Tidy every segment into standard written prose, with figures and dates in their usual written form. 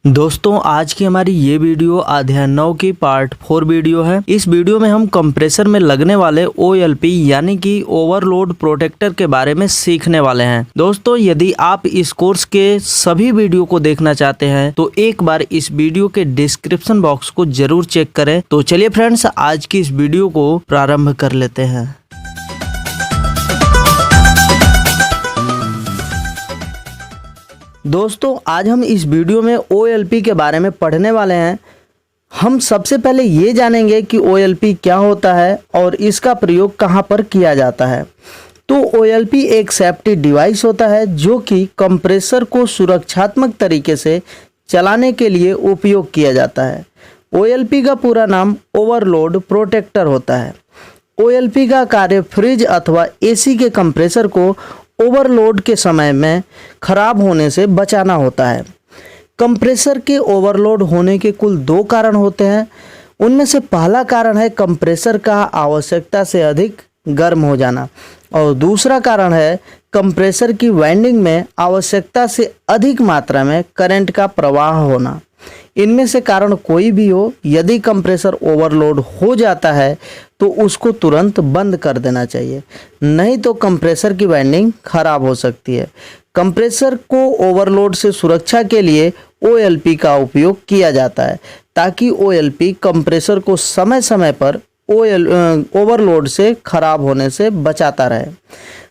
दोस्तों आज की हमारी ये वीडियो अध्याय 9 की पार्ट 4 वीडियो है। इस वीडियो में हम कंप्रेसर में लगने वाले OLP यानी कि ओवरलोड प्रोटेक्टर के बारे में सीखने वाले हैं। दोस्तों यदि आप इस कोर्स के सभी वीडियो को देखना चाहते हैं तो एक बार इस वीडियो के डिस्क्रिप्शन बॉक्स को जरूर चेक करें। तो चलिए फ्रेंड्स आज की इस वीडियो को प्रारंभ कर लेते हैं। दोस्तों आज हम इस वीडियो में OLP के बारे में पढ़ने वाले हैं। हम सबसे पहले ये जानेंगे कि OLP क्या होता है और इसका प्रयोग कहाँ पर किया जाता है। तो OLP एक सेफ्टी डिवाइस होता है जो कि कंप्रेसर को सुरक्षात्मक तरीके से चलाने के लिए उपयोग किया जाता है। OLP का पूरा नाम ओवरलोड प्रोटेक्टर होता है। OLP का कार्य फ्रिज अथवा AC के कंप्रेसर को ओवरलोड के समय में खराब होने से बचाना होता है। कंप्रेसर के ओवरलोड होने के कुल 2 कारण होते हैं। उनमें से पहला कारण है कंप्रेसर का आवश्यकता से अधिक गर्म हो जाना और दूसरा कारण है कंप्रेसर की वाइंडिंग में आवश्यकता से अधिक मात्रा में करंट का प्रवाह होना। इनमें से कारण कोई भी हो, यदि कंप्रेसर ओवरलोड हो जाता है तो उसको तुरंत बंद कर देना चाहिए, नहीं तो कंप्रेसर की वाइंडिंग खराब हो सकती है। कंप्रेसर को ओवरलोड से सुरक्षा के लिए OLP का उपयोग किया जाता है ताकि OLP कंप्रेसर को समय समय पर ओवरलोड से खराब होने से बचाता रहे।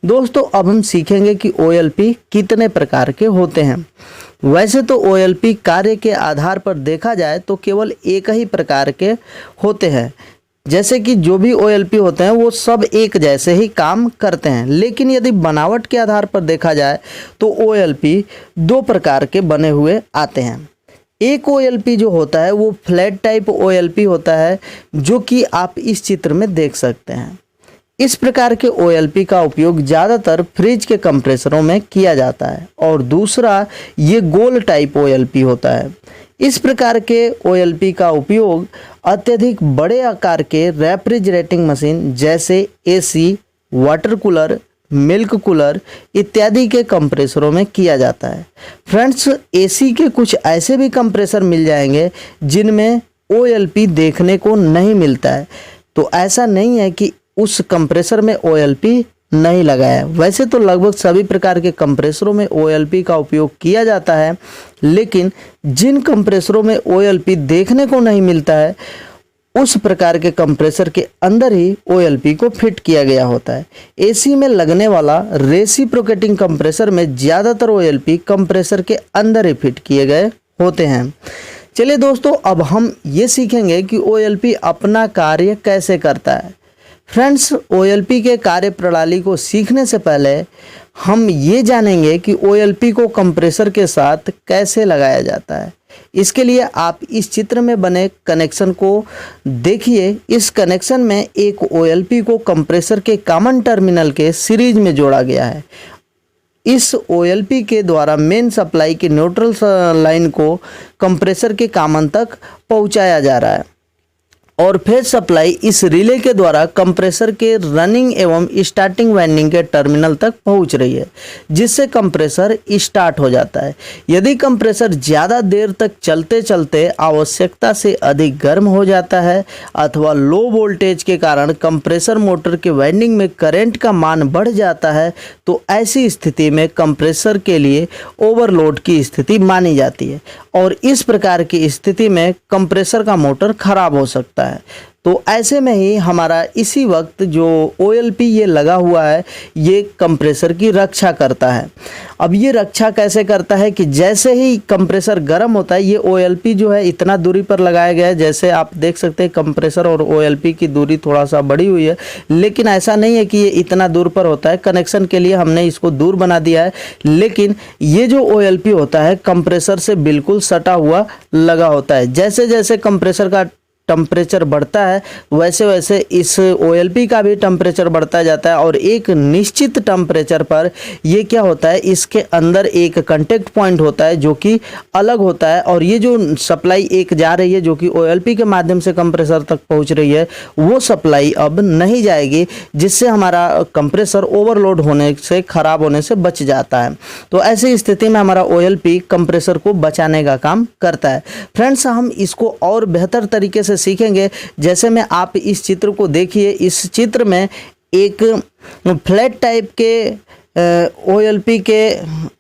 दोस्तों अब हम सीखेंगे कि OLP कितने प्रकार के होते हैं। वैसे तो OLP कार्य के आधार पर देखा जाए तो केवल एक ही प्रकार के होते हैं, जैसे कि जो भी OLP होते हैं वो सब एक जैसे ही काम करते हैं। लेकिन यदि बनावट के आधार पर देखा जाए तो OLP 2 प्रकार के बने हुए आते हैं। एक OLP जो होता है वो फ्लैट टाइप OLP होता है, जो कि आप इस चित्र में देख सकते हैं। इस प्रकार के OLP का उपयोग ज़्यादातर फ्रिज के कंप्रेसरों में किया जाता है। और दूसरा ये गोल टाइप OLP होता है। इस प्रकार के OLP का उपयोग अत्यधिक बड़े आकार के रेफ्रिजरेटिंग मशीन जैसे AC, water cooler, milk cooler इत्यादि के कंप्रेसरों में किया जाता है। फ्रेंड्स AC के कुछ ऐसे भी कंप्रेसर मिल जाएंगे जिनमें OLP देखने को नहीं मिलता है। तो ऐसा नहीं है कि उस कंप्रेसर में OLP नहीं लगा है। वैसे तो लगभग सभी प्रकार के कंप्रेसरों में OLP का उपयोग किया जाता है, लेकिन जिन कंप्रेसरों में OLP देखने को नहीं मिलता है उस प्रकार के कंप्रेसर के अंदर ही OLP को फिट किया गया होता है। AC में लगने वाला रेसिप्रोकेटिंग कंप्रेसर में ज़्यादातर OLP कंप्रेसर के अंदर ही फिट किए गए होते हैं। चलिए दोस्तों अब हम ये सीखेंगे कि OLP अपना कार्य कैसे करता है। फ्रेंड्स OLP के कार्य प्रणाली को सीखने से पहले हम ये जानेंगे कि OLP को कंप्रेसर के साथ कैसे लगाया जाता है। इसके लिए आप इस चित्र में बने कनेक्शन को देखिए। इस कनेक्शन में एक OLP को कंप्रेसर के कॉमन टर्मिनल के सीरीज में जोड़ा गया है। इस OLP के द्वारा मेन सप्लाई की न्यूट्रल लाइन को कंप्रेसर के कॉमन तक पहुंचाया जा रहा है और फेज सप्लाई इस रिले के द्वारा कंप्रेसर के रनिंग एवं स्टार्टिंग वाइंडिंग के टर्मिनल तक पहुंच रही है, जिससे कंप्रेसर स्टार्ट हो जाता है। यदि कंप्रेसर ज़्यादा देर तक चलते चलते आवश्यकता से अधिक गर्म हो जाता है अथवा लो वोल्टेज के कारण कंप्रेसर मोटर के वाइंडिंग में करंट का मान बढ़ जाता है तो ऐसी स्थिति में कंप्रेसर के लिए ओवरलोड की स्थिति मानी जाती है और इस प्रकार की स्थिति में कंप्रेसर का मोटर खराब हो सकता है। तो ऐसे में ही हमारा इसी वक्त जो OLP ये लगा हुआ है ये कंप्रेसर की रक्षा करता है। अब ये रक्षा कैसे करता है कि जैसे ही कंप्रेसर गर्म होता है ये OLP जो है इतना दूरी पर लगाया गया है, जैसे आप देख सकते हैं कंप्रेसर और OLP की दूरी थोड़ा सा बढ़ी हुई है, लेकिन ऐसा नहीं है कि ये इतना दूर पर होता है। कनेक्शन के लिए हमने इसको दूर बना दिया है, लेकिन ये जो OLP होता है कंप्रेसर से बिल्कुल सटा हुआ लगा होता है। जैसे जैसे कंप्रेसर का टेम्परेचर बढ़ता है वैसे वैसे इस OLP का भी टेम्परेचर बढ़ता जाता है और एक निश्चित टेम्परेचर पर ये क्या होता है, इसके अंदर एक कांटेक्ट पॉइंट होता है जो कि अलग होता है और ये जो सप्लाई एक जा रही है जो कि OLP के माध्यम से कंप्रेसर तक पहुंच रही है वो सप्लाई अब नहीं जाएगी, जिससे हमारा कंप्रेसर ओवरलोड होने से, ख़राब होने से बच जाता है। तो ऐसी स्थिति में हमारा OLP कंप्रेसर को बचाने का काम करता है। फ्रेंड्स, हम इसको और बेहतर तरीके से सीखेंगे। जैसे में आप इस चित्र को देखिए, इस चित्र में एक फ्लैट टाइप के OLP के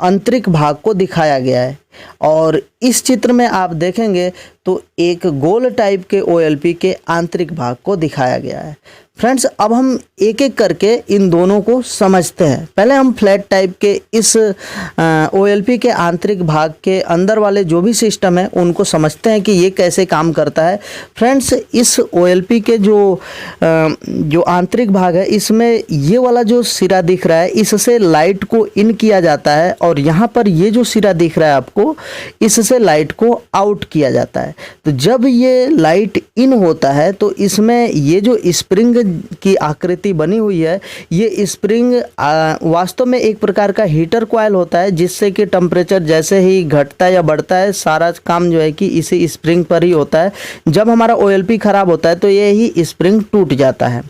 आंतरिक भाग को दिखाया गया है और इस चित्र में आप देखेंगे तो एक गोल टाइप के OLP के आंतरिक भाग को दिखाया गया है। फ्रेंड्स, अब हम एक एक करके इन दोनों को समझते हैं। पहले हम फ्लैट टाइप के इस OLP के आंतरिक भाग के अंदर वाले जो भी सिस्टम है उनको समझते हैं कि ये कैसे काम करता है। फ्रेंड्स, इस OLP के जो आंतरिक भाग है, इसमें ये वाला जो सिरा दिख रहा है इससे लाइट को इन किया जाता है और यहाँ पर ये जो सिरा दिख रहा है आपको, इससे लाइट को आउट किया जाता है। तो जब ये लाइट इन होता है तो इसमें ये जो स्प्रिंग की आकृति बनी हुई है, ये स्प्रिंग वास्तव में एक प्रकार का हीटर कॉइल होता है, जिससे कि टेम्परेचर जैसे ही घटता है या बढ़ता है सारा काम जो है कि इसी स्प्रिंग पर ही होता है। जब हमारा OLP खराब होता है तो ये ही स्प्रिंग टूट जाता है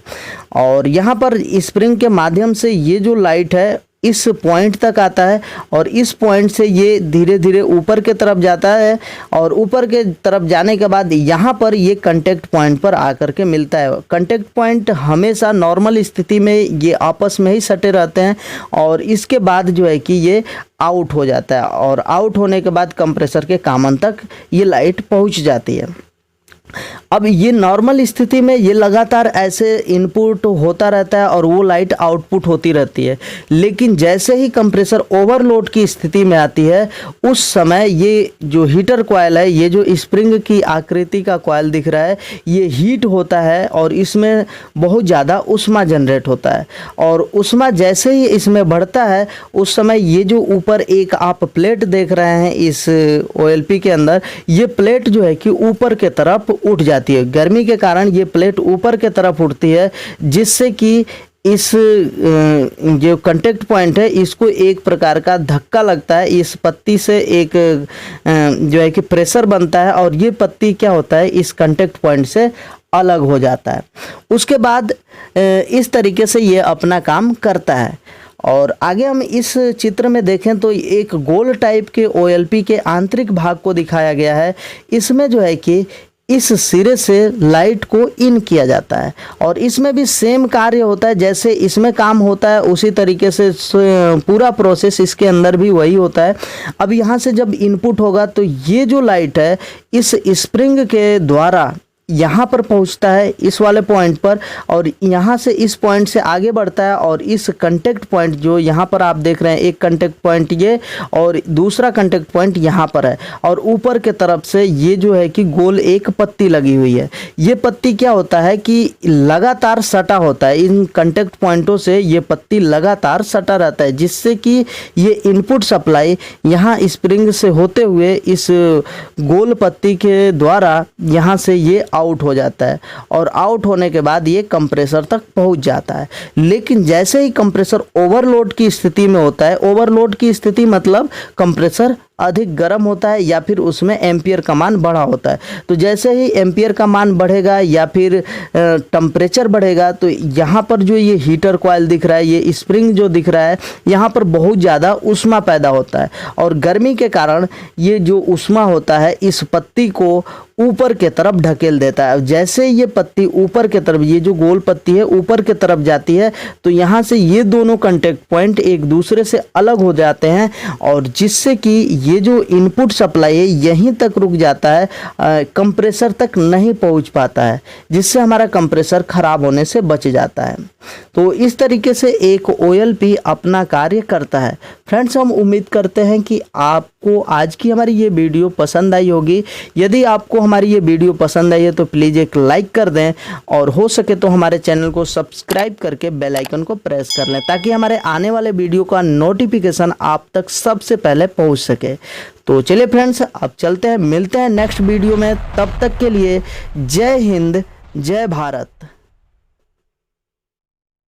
और यहाँ पर स्प्रिंग के माध्यम से ये जो लाइट है इस पॉइंट तक आता है और इस पॉइंट से ये धीरे धीरे ऊपर के तरफ जाता है और ऊपर के तरफ जाने के बाद यहाँ पर ये कांटेक्ट पॉइंट पर आकर के मिलता है। कांटेक्ट पॉइंट हमेशा नॉर्मल स्थिति में ये आपस में ही सटे रहते हैं और इसके बाद जो है कि ये आउट हो जाता है और आउट होने के बाद कंप्रेसर के कामन तक ये लाइट पहुँच जाती है। अब ये नॉर्मल स्थिति में ये लगातार ऐसे इनपुट होता रहता है और वो लाइट आउटपुट होती रहती है, लेकिन जैसे ही कंप्रेसर ओवरलोड की स्थिति में आती है उस समय ये जो हीटर कॉइल है, ये जो स्प्रिंग की आकृति का कॉइल दिख रहा है, ये हीट होता है और इसमें बहुत ज़्यादा ऊष्मा जनरेट होता है और ऊष्मा जैसे ही इसमें बढ़ता है उस समय ये जो ऊपर एक आप प्लेट देख रहे हैं इस OLP के अंदर, ये प्लेट जो है कि ऊपर के तरफ उठ जाती है। गर्मी के कारण ये प्लेट ऊपर के तरफ उठती है, जिससे कि इस जो कांटेक्ट पॉइंट है इसको एक प्रकार का धक्का लगता है। इस पत्ती से एक जो है कि प्रेशर बनता है और ये पत्ती क्या होता है, इस कांटेक्ट पॉइंट से अलग हो जाता है। उसके बाद इस तरीके से ये अपना काम करता है। और आगे हम इस चित्र में देखें तो एक गोल टाइप के OLP के आंतरिक भाग को दिखाया गया है। इसमें जो है कि इस सिरे से लाइट को इन किया जाता है और इसमें भी सेम कार्य होता है, जैसे इसमें काम होता है उसी तरीके से पूरा प्रोसेस इसके अंदर भी वही होता है। अब यहाँ से जब इनपुट होगा तो ये जो लाइट है इस स्प्रिंग के द्वारा यहाँ पर पहुँचता है इस वाले पॉइंट पर और यहाँ से इस पॉइंट से आगे बढ़ता है और इस कांटेक्ट पॉइंट जो यहाँ पर आप देख रहे हैं, एक कांटेक्ट पॉइंट ये और दूसरा कांटेक्ट पॉइंट यहाँ पर है और ऊपर के तरफ से ये जो है कि गोल एक पत्ती लगी हुई है। ये पत्ती क्या होता है कि लगातार सटा होता है, इन कांटेक्ट पॉइंटों से ये पत्ती लगातार सटा रहता है, जिससे कि ये इनपुट सप्लाई यहाँ स्प्रिंग से होते हुए इस गोल पत्ती के द्वारा यहाँ से ये आउट हो जाता है और आउट होने के बाद ये कंप्रेसर तक पहुंच जाता है। लेकिन जैसे ही कंप्रेसर ओवरलोड की स्थिति में होता है, ओवरलोड की स्थिति मतलब कंप्रेसर अधिक गर्म होता है या फिर उसमें एम्पियर का मान बढ़ा होता है, तो जैसे ही एम्पियर का मान बढ़ेगा या फिर टेम्परेचर बढ़ेगा तो यहाँ पर जो ये हीटर कॉइल दिख रहा है, ये स्प्रिंग जो दिख रहा है, यहाँ पर बहुत ज़्यादा ऊष्मा पैदा होता है और गर्मी के कारण ये जो ऊष्मा होता है इस पत्ती को ऊपर के तरफ ढकेल देता है। जैसे ये पत्ती ऊपर के तरफ, ये जो गोल पत्ती है ऊपर के तरफ जाती है तो यहाँ से ये दोनों कांटेक्ट पॉइंट एक दूसरे से अलग हो जाते हैं और जिससे कि ये जो इनपुट सप्लाई है यहीं तक रुक जाता है, कंप्रेसर तक नहीं पहुँच पाता है, जिससे हमारा कंप्रेसर ख़राब होने से बच जाता है। तो इस तरीके से एक OLP अपना कार्य करता है। फ्रेंड्स, हम उम्मीद करते हैं कि आपको आज की हमारी ये वीडियो पसंद आई होगी। यदि आपको हमारी ये वीडियो पसंद आई है तो प्लीज़ एक लाइक कर दें और हो सके तो हमारे चैनल को सब्सक्राइब करके बेल आइकन को प्रेस कर लें ताकि हमारे आने वाले वीडियो का नोटिफिकेशन आप तक सबसे पहले पहुंच सके। है। तो चलिए फ्रेंड्स, अब चलते हैं, मिलते हैं नेक्स्ट वीडियो में। तब तक के लिए जय हिंद, जय भारत।